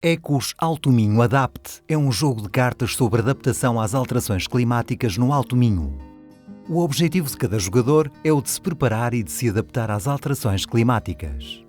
Ecos Alto Minho Adapt é um jogo de cartas sobre adaptação às alterações climáticas no Alto Minho. O objetivo de cada jogador é o de se preparar e de se adaptar às alterações climáticas.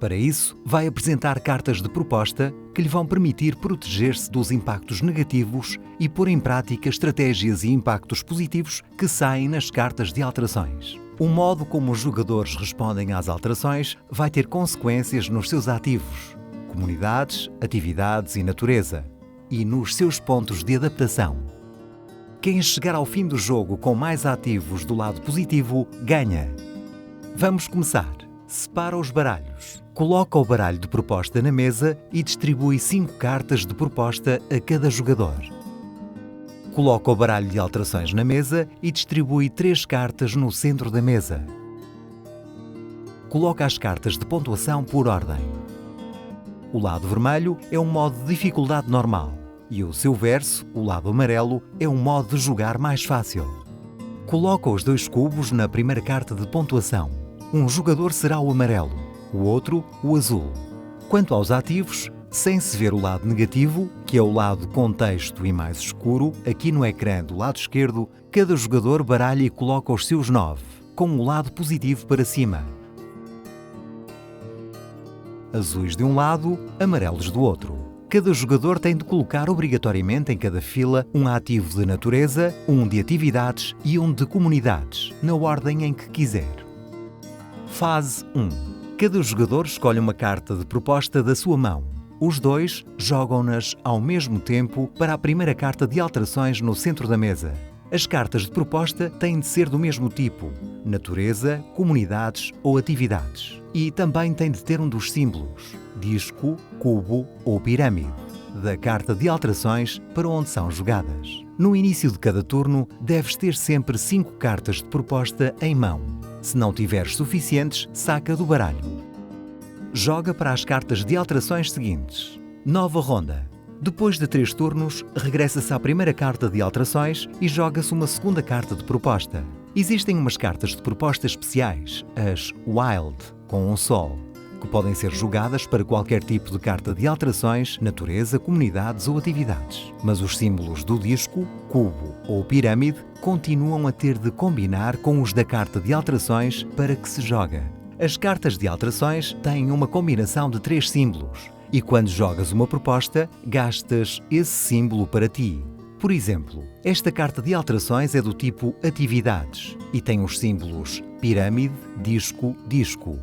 Para isso, vai apresentar cartas de proposta que lhe vão permitir proteger-se dos impactos negativos e pôr em prática estratégias e impactos positivos que saem nas cartas de alterações. O modo como os jogadores respondem às alterações vai ter consequências nos seus ativos, comunidades, atividades e natureza, e nos seus pontos de adaptação. Quem chegar ao fim do jogo com mais ativos do lado positivo, ganha. Vamos começar. Separa os baralhos. Coloca o baralho de proposta na mesa e distribui 5 cartas de proposta a cada jogador. Coloca o baralho de alterações na mesa e distribui 3 cartas no centro da mesa. Coloca as cartas de pontuação por ordem. O lado vermelho é um modo de dificuldade normal e o seu verso, o lado amarelo, é um modo de jogar mais fácil. Coloca os 2 cubos na primeira carta de pontuação. Um jogador será o amarelo, o outro o azul. Quanto aos ativos, sem se ver o lado negativo, que é o lado com texto e mais escuro, aqui no ecrã do lado esquerdo, cada jogador baralha e coloca os seus 9, com o lado positivo para cima. Azuis de um lado, amarelos do outro. Cada jogador tem de colocar obrigatoriamente em cada fila um ativo de natureza, um de atividades e um de comunidades, na ordem em que quiser. Fase 1. Cada jogador escolhe uma carta de proposta da sua mão. Os 2 jogam-nas ao mesmo tempo para a primeira carta de alterações no centro da mesa. As cartas de proposta têm de ser do mesmo tipo, natureza, comunidades ou atividades. E também têm de ter um dos símbolos, disco, cubo ou pirâmide, da carta de alterações para onde são jogadas. No início de cada turno, deves ter sempre 5 cartas de proposta em mão. Se não tiveres suficientes, saca do baralho. Joga para as cartas de alterações seguintes. Nova ronda. Depois de 3 turnos, regressa-se à primeira carta de alterações e joga-se uma segunda carta de proposta. Existem umas cartas de proposta especiais, as Wild, com um sol, que podem ser jogadas para qualquer tipo de carta de alterações, natureza, comunidades ou atividades. Mas os símbolos do disco, cubo ou pirâmide continuam a ter de combinar com os da carta de alterações para que se joga. As cartas de alterações têm uma combinação de 3 símbolos. E quando jogas uma proposta, gastas esse símbolo para ti. Por exemplo, esta carta de alterações é do tipo Atividades e tem os símbolos Pirâmide, Disco, Disco.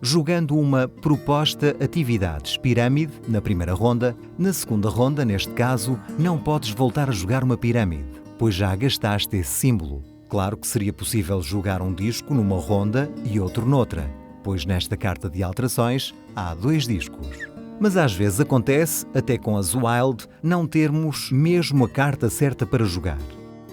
Jogando uma proposta Atividades Pirâmide na primeira ronda, na segunda ronda, neste caso, não podes voltar a jogar uma pirâmide, pois já gastaste esse símbolo. Claro que seria possível jogar um disco numa ronda e outro noutra, pois nesta carta de alterações há 2 discos. Mas às vezes acontece, até com as Wild, não termos mesmo a carta certa para jogar.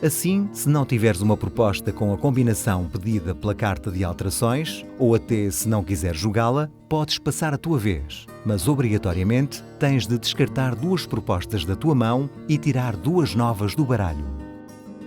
Assim, se não tiveres uma proposta com a combinação pedida pela carta de alterações, ou até se não quiseres jogá-la, podes passar a tua vez. Mas obrigatoriamente tens de descartar 2 propostas da tua mão e tirar 2 novas do baralho.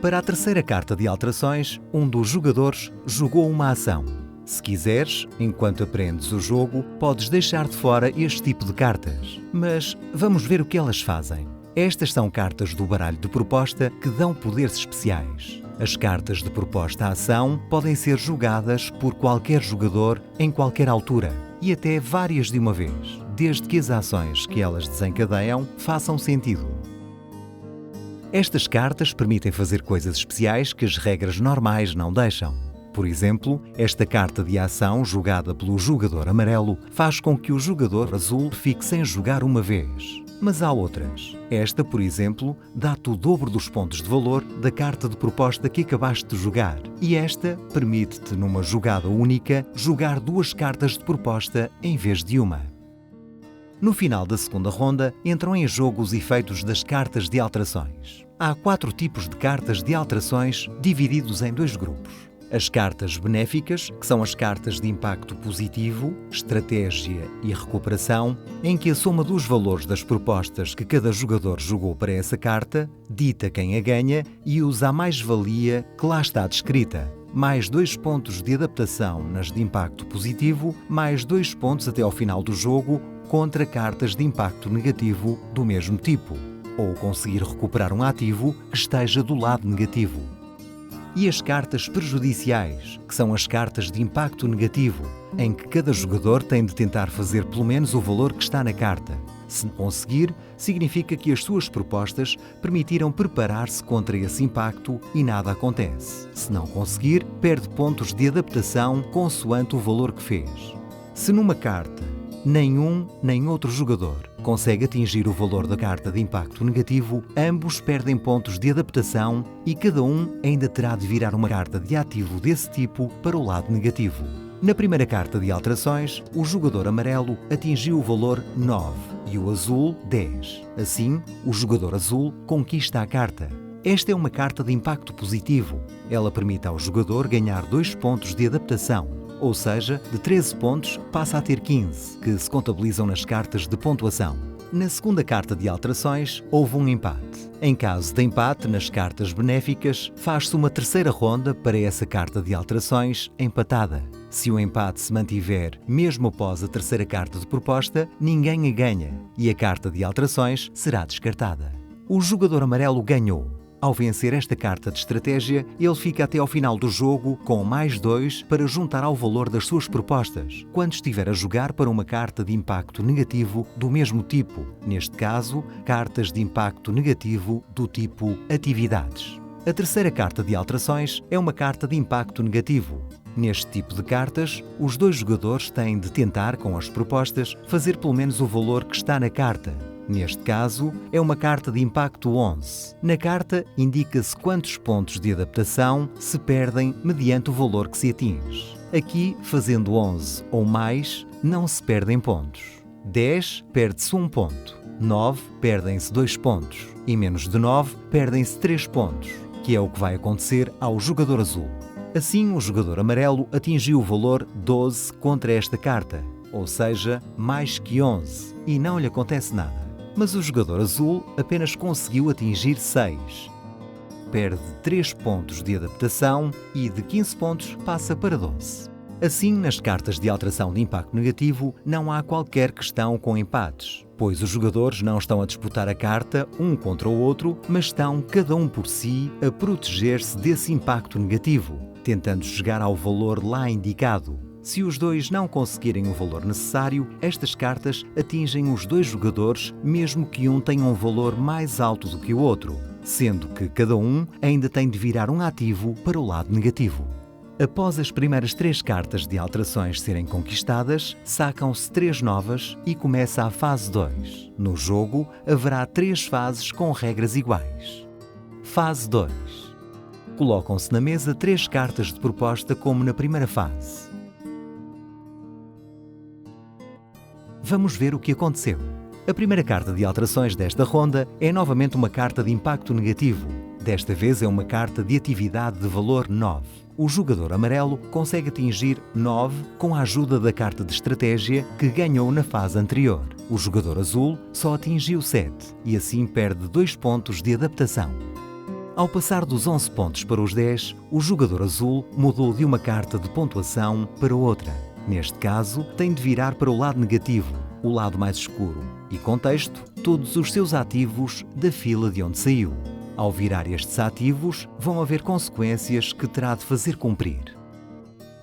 Para a terceira carta de alterações, um dos jogadores jogou uma ação. Se quiseres, enquanto aprendes o jogo, podes deixar de fora este tipo de cartas. Mas vamos ver o que elas fazem. Estas são cartas do baralho de proposta que dão poderes especiais. As cartas de proposta à ação podem ser jogadas por qualquer jogador em qualquer altura e até várias de uma vez, desde que as ações que elas desencadeiam façam sentido. Estas cartas permitem fazer coisas especiais que as regras normais não deixam. Por exemplo, esta carta de ação jogada pelo jogador amarelo faz com que o jogador azul fique sem jogar uma vez. Mas há outras. Esta, por exemplo, dá-te o dobro dos pontos de valor da carta de proposta que acabaste de jogar. E esta permite-te, numa jogada única, jogar 2 cartas de proposta em vez de uma. No final da segunda ronda, entram em jogo os efeitos das cartas de alterações. Há 4 tipos de cartas de alterações divididos em 2 grupos. As cartas benéficas, que são as cartas de impacto positivo, estratégia e recuperação, em que a soma dos valores das propostas que cada jogador jogou para essa carta dita quem a ganha e usa a mais-valia que lá está descrita. mais 2 pontos de adaptação nas de impacto positivo, mais 2 pontos até ao final do jogo, contra cartas de impacto negativo do mesmo tipo, ou conseguir recuperar um ativo que esteja do lado negativo. E as cartas prejudiciais, que são as cartas de impacto negativo, em que cada jogador tem de tentar fazer pelo menos o valor que está na carta. Se conseguir, significa que as suas propostas permitiram preparar-se contra esse impacto e nada acontece. Se não conseguir, perde pontos de adaptação consoante o valor que fez. Se numa carta nenhum nem outro jogador consegue atingir o valor da carta de impacto negativo, ambos perdem pontos de adaptação e cada um ainda terá de virar uma carta de ativo desse tipo para o lado negativo. Na primeira carta de alterações, o jogador amarelo atingiu o valor 9 e o azul 10. Assim, o jogador azul conquista a carta. Esta é uma carta de impacto positivo. Ela permite ao jogador ganhar 2 pontos de adaptação. Ou seja, de 13 pontos passa a ter 15, que se contabilizam nas cartas de pontuação. Na segunda carta de alterações, houve um empate. Em caso de empate nas cartas benéficas, faz-se uma terceira ronda para essa carta de alterações empatada. Se o empate se mantiver mesmo após a terceira carta de proposta, ninguém a ganha e a carta de alterações será descartada. O jogador amarelo ganhou. Ao vencer esta carta de estratégia, ele fica até ao final do jogo com mais 2 para juntar ao valor das suas propostas, quando estiver a jogar para uma carta de impacto negativo do mesmo tipo, neste caso, cartas de impacto negativo do tipo atividades. A terceira carta de alterações é uma carta de impacto negativo. Neste tipo de cartas, os dois jogadores têm de tentar, com as propostas, fazer pelo menos o valor que está na carta. Neste caso, é uma carta de impacto 11. Na carta, indica-se quantos pontos de adaptação se perdem mediante o valor que se atinge. Aqui, fazendo 11 ou mais, não se perdem pontos. 10, perde-se 1 ponto. 9, perdem-se 2 pontos. E menos de 9, perdem-se 3 pontos, que é o que vai acontecer ao jogador azul. Assim, o jogador amarelo atingiu o valor 12 contra esta carta, ou seja, mais que 11, e não lhe acontece nada. Mas o jogador azul apenas conseguiu atingir 6. Perde 3 pontos de adaptação e de 15 pontos passa para 12. Assim, nas cartas de alteração de impacto negativo, não há qualquer questão com empates, pois os jogadores não estão a disputar a carta um contra o outro, mas estão cada um por si a proteger-se desse impacto negativo, tentando chegar ao valor lá indicado. Se os dois não conseguirem o valor necessário, estas cartas atingem os dois jogadores, mesmo que um tenha um valor mais alto do que o outro, sendo que cada um ainda tem de virar um ativo para o lado negativo. Após as primeiras 3 cartas de alterações serem conquistadas, sacam-se 3 novas e começa a fase 2. No jogo, haverá 3 fases com regras iguais. Fase 2. Colocam-se na mesa 3 cartas de proposta como na primeira fase. Vamos ver o que aconteceu. A primeira carta de alterações desta ronda é novamente uma carta de impacto negativo. Desta vez é uma carta de atividade de valor 9. O jogador amarelo consegue atingir 9 com a ajuda da carta de estratégia que ganhou na fase anterior. O jogador azul só atingiu 7 e assim perde 2 pontos de adaptação. Ao passar dos 11 pontos para os 10, o jogador azul mudou de uma carta de pontuação para outra. Neste caso, tem de virar para o lado negativo, o lado mais escuro, e contexto, todos os seus ativos da fila de onde saiu. Ao virar estes ativos, vão haver consequências que terá de fazer cumprir.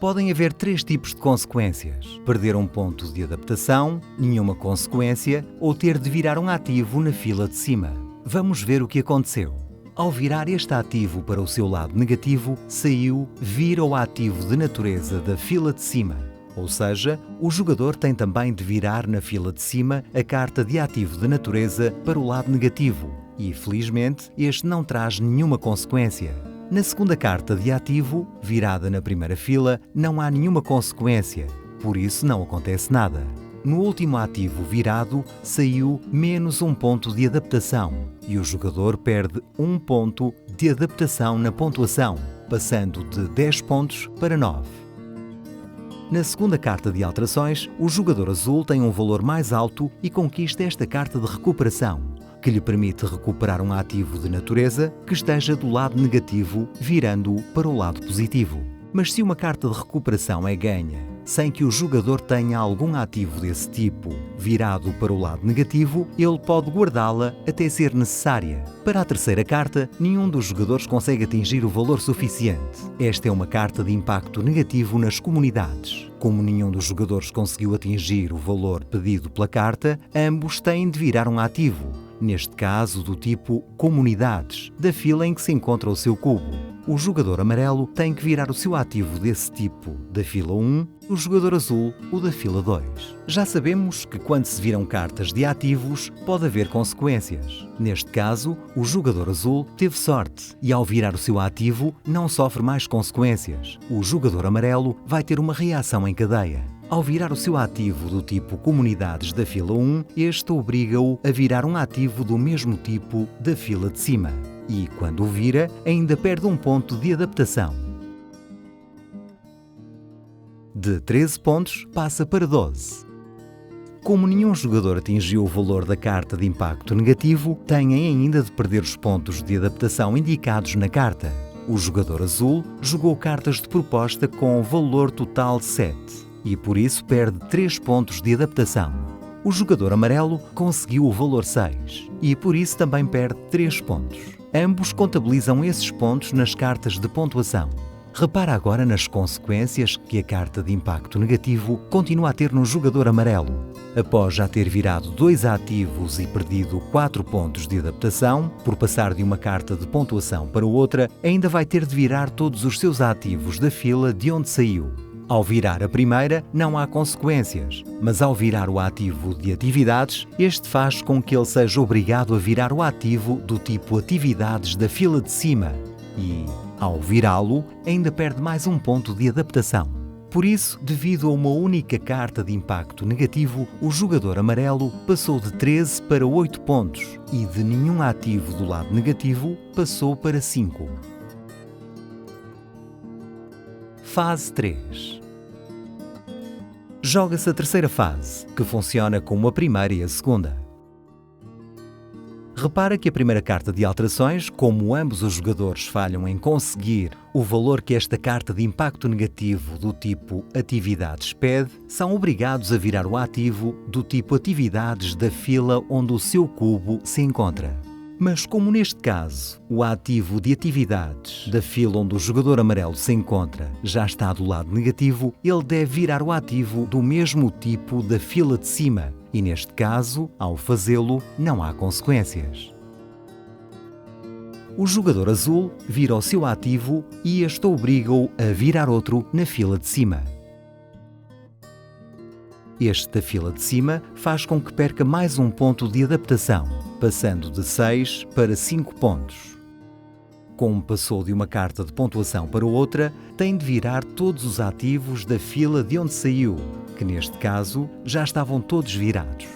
Podem haver 3 tipos de consequências: perder um ponto de adaptação, nenhuma consequência ou ter de virar um ativo na fila de cima. Vamos ver o que aconteceu. Ao virar este ativo para o seu lado negativo, saiu vira o ativo de natureza da fila de cima. Ou seja, o jogador tem também de virar na fila de cima a carta de ativo de natureza para o lado negativo e, felizmente, este não traz nenhuma consequência. Na segunda carta de ativo, virada na primeira fila, não há nenhuma consequência, por isso não acontece nada. No último ativo virado, saiu menos 1 ponto de adaptação e o jogador perde 1 ponto de adaptação na pontuação, passando de 10 pontos para 9. Na segunda carta de alterações, o jogador azul tem um valor mais alto e conquista esta carta de recuperação, que lhe permite recuperar um ativo de natureza que esteja do lado negativo, virando-o para o lado positivo. Mas se uma carta de recuperação é ganha sem que o jogador tenha algum ativo desse tipo virado para o lado negativo, ele pode guardá-la até ser necessária. Para a terceira carta, nenhum dos jogadores consegue atingir o valor suficiente. Esta é uma carta de impacto negativo nas comunidades. Como nenhum dos jogadores conseguiu atingir o valor pedido pela carta, ambos têm de virar um ativo, neste caso do tipo Comunidades, da fila em que se encontra o seu cubo. O jogador amarelo tem que virar o seu ativo desse tipo da fila 1, o jogador azul o da fila 2. Já sabemos que quando se viram cartas de ativos, pode haver consequências. Neste caso, o jogador azul teve sorte e ao virar o seu ativo não sofre mais consequências. O jogador amarelo vai ter uma reação em cadeia. Ao virar o seu ativo do tipo Comunidades da fila 1, este obriga-o a virar um ativo do mesmo tipo da fila de cima. E, quando o vira, ainda perde um ponto de adaptação. De 13 pontos, passa para 12. Como nenhum jogador atingiu o valor da carta de impacto negativo, têm ainda de perder os pontos de adaptação indicados na carta. O jogador azul jogou cartas de proposta com valor total 7 e, por isso, perde 3 pontos de adaptação. O jogador amarelo conseguiu o valor 6 e, por isso, também perde 3 pontos. Ambos contabilizam esses pontos nas cartas de pontuação. Repara agora nas consequências que a carta de impacto negativo continua a ter no jogador amarelo. Após já ter virado 2 ativos e perdido 4 pontos de adaptação, por passar de uma carta de pontuação para outra, ainda vai ter de virar todos os seus ativos da fila de onde saiu. Ao virar a primeira, não há consequências, mas ao virar o ativo de atividades, este faz com que ele seja obrigado a virar o ativo do tipo atividades da fila de cima e, ao virá-lo, ainda perde mais um ponto de adaptação. Por isso, devido a uma única carta de impacto negativo, o jogador amarelo passou de 13 para 8 pontos e de nenhum ativo do lado negativo passou para 5. Fase 3. Joga-se a terceira fase, que funciona como a primeira e a segunda. Repara que a primeira carta de alterações, como ambos os jogadores falham em conseguir o valor que esta carta de impacto negativo do tipo Atividades pede, são obrigados a virar o ativo do tipo Atividades da fila onde o seu cubo se encontra. Mas como neste caso, o ativo de atividades da fila onde o jogador amarelo se encontra já está do lado negativo, ele deve virar o ativo do mesmo tipo da fila de cima e neste caso, ao fazê-lo, não há consequências. O jogador azul vira o seu ativo e este obriga-o a virar outro na fila de cima. Este da fila de cima faz com que perca mais um ponto de adaptação, passando de 6 para 5 pontos. Como passou de uma carta de pontuação para outra, tem de virar todos os ativos da fila de onde saiu, que neste caso já estavam todos virados.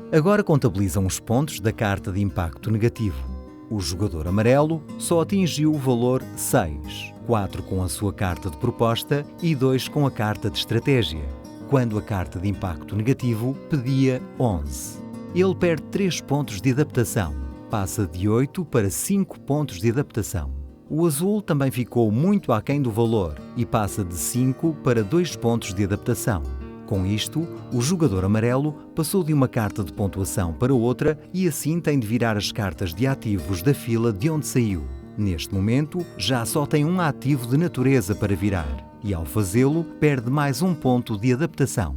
Agora contabilizam os pontos da carta de impacto negativo. O jogador amarelo só atingiu o valor 6, 4 com a sua carta de proposta e 2 com a carta de estratégia, quando a carta de impacto negativo pedia 11. Ele perde 3 pontos de adaptação, passa de 8 para 5 pontos de adaptação. O azul também ficou muito aquém do valor e passa de 5 para 2 pontos de adaptação. Com isto, o jogador amarelo passou de uma carta de pontuação para outra e assim tem de virar as cartas de ativos da fila de onde saiu. Neste momento, já só tem um ativo de natureza para virar e, ao fazê-lo, perde mais um ponto de adaptação.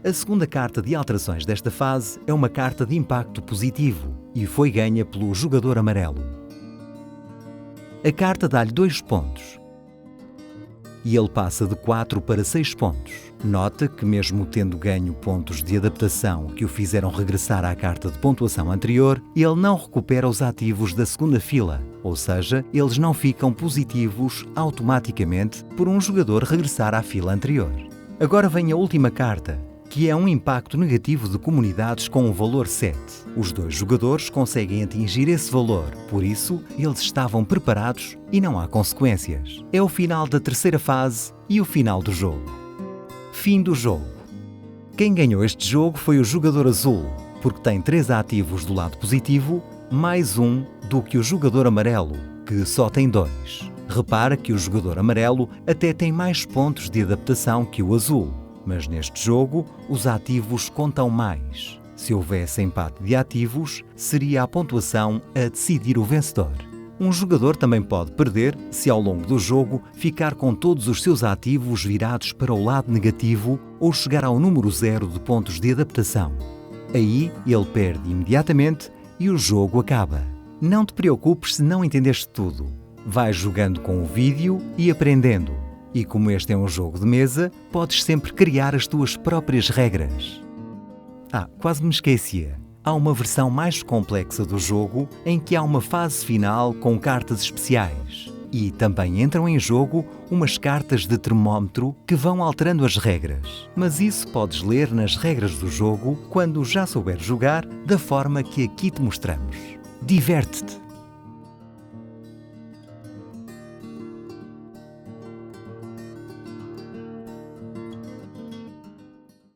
A segunda carta de alterações desta fase é uma carta de impacto positivo e foi ganha pelo jogador amarelo. A carta dá-lhe 2 pontos e ele passa de 4 para 6 pontos. Nota que, mesmo tendo ganho pontos de adaptação que o fizeram regressar à carta de pontuação anterior, ele não recupera os ativos da segunda fila, ou seja, eles não ficam positivos automaticamente por um jogador regressar à fila anterior. Agora vem a última carta, que é um impacto negativo de comunidades com o valor 7. Os 2 jogadores conseguem atingir esse valor, por isso eles estavam preparados e não há consequências. É o final da terceira fase e o final do jogo. Fim do jogo. Quem ganhou este jogo foi o jogador azul, porque tem 3 ativos do lado positivo, mais um do que o jogador amarelo, que só tem 2. Repara que o jogador amarelo até tem mais pontos de adaptação que o azul, mas neste jogo os ativos contam mais. Se houvesse empate de ativos, seria a pontuação a decidir o vencedor. Um jogador também pode perder se ao longo do jogo ficar com todos os seus ativos virados para o lado negativo ou chegar ao número 0 de pontos de adaptação. Aí ele perde imediatamente e o jogo acaba. Não te preocupes se não entendeste tudo. Vai jogando com o vídeo e aprendendo. E como este é um jogo de mesa, podes sempre criar as tuas próprias regras. Quase me esquecia. Há uma versão mais complexa do jogo em que há uma fase final com cartas especiais. E também entram em jogo umas cartas de termómetro que vão alterando as regras. Mas isso podes ler nas regras do jogo quando já souberes jogar da forma que aqui te mostramos. Diverte-te!